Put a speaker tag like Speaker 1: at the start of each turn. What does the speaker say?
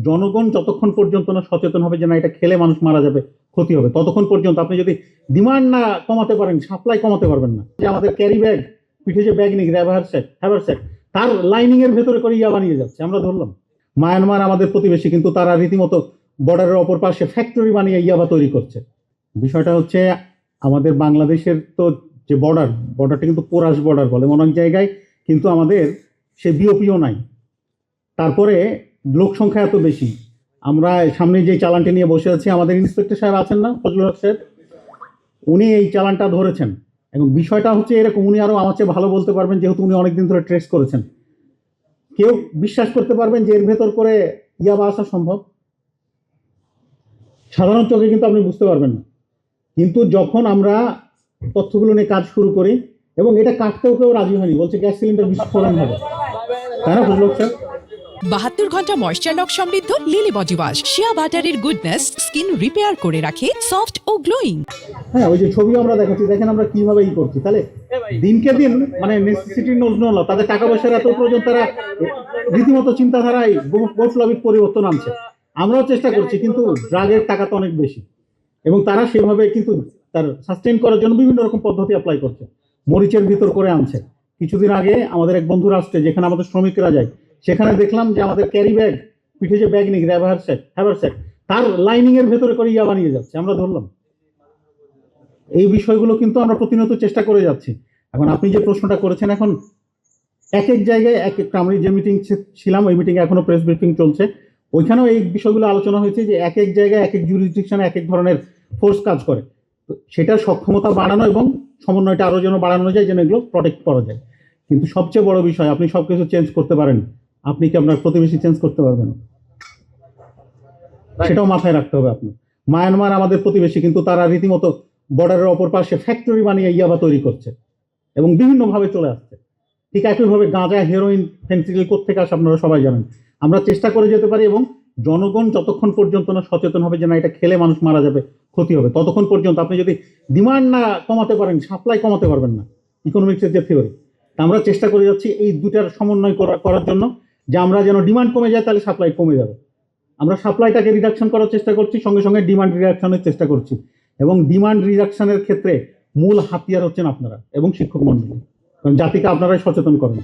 Speaker 1: জনগণ যতক্ষণ পর্যন্ত না সচেতন হবে যে না এটা খেলে মানুষ মারা যাবে, ক্ষতি হবে, ততক্ষণ পর্যন্ত আপনি যদি ডিমান্ড না কমাতে পারেন, সাপ্লাই কমাতে পারবেন না। যে আমাদের ক্যারি ব্যাগ, পিঠে যে ব্যাগ নিয়ে হ্যাভারস্যাক তার লাইনিং এর ভেতরে করে ইয়া বানিয়ে যাচ্ছে, আমরা ধরলাম। মায়ানমার আমাদের প্রতিবেশী, কিন্তু তারা রীতিমতো বর্ডারের অপর পাশে ফ্যাক্টরি বানিয়ে ইয়াবা তৈরি করছে। বিষয়টা হচ্ছে আমাদের বাংলাদেশের তো যে বর্ডারটা কিন্তু পোরাস বর্ডার বলে অনেক জায়গায়, কিন্তু আমাদের সে বিওপিও নাই। তারপরে লোক সংখ্যা এত বেশি, আমরা সামনে যে চালানটি নিয়ে বসে আছি, আমাদের ইন্সপেক্টর সাহেব আছেন না, ফজলুল হক সাহেব, উনি এই চালানটা ধরেছেন। এবং বিষয়টা হচ্ছে এরকম, উনি আরো আমার চেয়ে ভালো বলতে পারবেন যেহেতু উনি অনেকদিন ধরে ট্রেস করেছেন। কেউ বিশ্বাস করতে পারবেন যে এর ভেতর করে ইয়াবা আসা সম্ভব? সাধারণ চোখে কিন্তু আপনি বুঝতে পারবেন না। কিন্তু যখন আমরা তথ্যগুলো নিয়ে কাজ শুরু করি, এবং এটা কাটতেও কেউ রাজি হয়নি, বলছে গ্যাস সিলিন্ডার বিস্ফোরণ হবে, তাই না ফজলুল হক সাহেব?
Speaker 2: 72 ঘন্টা ময়েশ্চার লক সমৃদ্ধ লিলি বডি ওয়াশ, শিয়া বাটারের গুডনেস স্কিন রিপেয়ার করে রাখে সফট ও গ্লোয়িং।
Speaker 1: হ্যাঁ, ওই যে ছবি আমরা দেখাচ্ছি, দেখেন আমরা কিভাবে করছি। তাহলে দিনকে দিন মানে নেসেসিটি নোজ নো ল, তাদের টাকা পয়সার এত প্রয়োজন, তারা রীতিমতো চিন্তাধারায় বৈপ্লবিক পরিবর্তন আনছে। আমরাও চেষ্টা করছি, কিন্তু ড্রাগের টাকা তো অনেক বেশি, এবং তারা সেভাবে কিন্তু তার সাস্টেইন করার জন্য বিভিন্ন রকম পদ্ধতি অ্যাপ্লাই করছে, মরিচের ভিতর করে আনছে। কিছুদিন আগে আমাদের এক বন্ধু রাষ্ট্রে, যেখানে আমাদের শ্রমিকরা যায়, সেখানে দেখলাম যে আমাদের ক্যারি ব্যাগ, পিঠে যে ব্যাগ নিয়ে হ্যাভারস্যাক তার লাইনিং এর ভেতরে করে ইয়া বানিয়ে যাচ্ছে, আমরা ধরলাম। এই বিষয়গুলো কিন্তু আমরা প্রতিনিয়ত চেষ্টা করে যাচ্ছি। এখন আপনি যে প্রশ্নটা করেছেন, এখন এক এক জায়গায় এক একটা, আমরা যে মিটিং ছিলাম, ওই মিটিং এখনো প্রেস ব্রিফিং চলছে, ওইখানেও এই বিষয়গুলো আলোচনা হয়েছে যে এক এক জায়গায় এক এক জুরিসডিকশনে এক এক ধরনের ফোর্স কাজ করে। সেটার সক্ষমতা বাড়ানো এবং সমন্বয়টা আরো যেন বাড়ানো যায়, যেন এগুলো প্রোটেক্ট করা যায়। কিন্তু সবচেয়ে বড় বিষয়, আপনি সবকিছু চেঞ্জ করতে পারেন, আপনি কি আপনার প্রতিবেশী চেঞ্জ করতে পারবেন? সেটাও মাথায় রাখতে হবে আপনার। মায়ানমার আমাদের প্রতিবেশী, কিন্তু তারা রীতিমতো বর্ডারের অপর পাশে ফ্যাক্টরি বানিয়ে ইয়াবা তৈরি করছে এবং বিভিন্নভাবে চলে আসছে। ঠিক একইভাবে গাঁজা, হেরোইন, ফেন্সিডিল কোত্থেকে আসে আপনারা সবাই জানেন। আমরা চেষ্টা করে যেতে পারি, এবং জনগণ যতক্ষণ পর্যন্ত না সচেতন হবে যে না এটা খেলে মানুষ মারা যাবে, ক্ষতি হবে, ততক্ষণ পর্যন্ত আপনি যদি ডিমান্ড না কমাতে পারেন, সাপ্লাই কমাতে পারবেন না। ইকোনমিক্সের যে থিওরি, আমরা চেষ্টা করে যাচ্ছি এই দুটার সমন্বয় করার জন্য, যে আমরা যেন ডিমান্ড কমে যায়, তাহলে সাপ্লাই কমে যাবে। আমরা সাপ্লাইটাকে রিডাকশন করার চেষ্টা করছি, সঙ্গে সঙ্গে ডিমান্ড রিডাকশনের চেষ্টা করছি। এবং ডিমান্ড রিডাকশনের ক্ষেত্রে মূল হাতিয়ার হচ্ছেন আপনারা এবং শিক্ষক মন্ডলী, কারণ জাতিকে আপনারাই সচেতন করেন।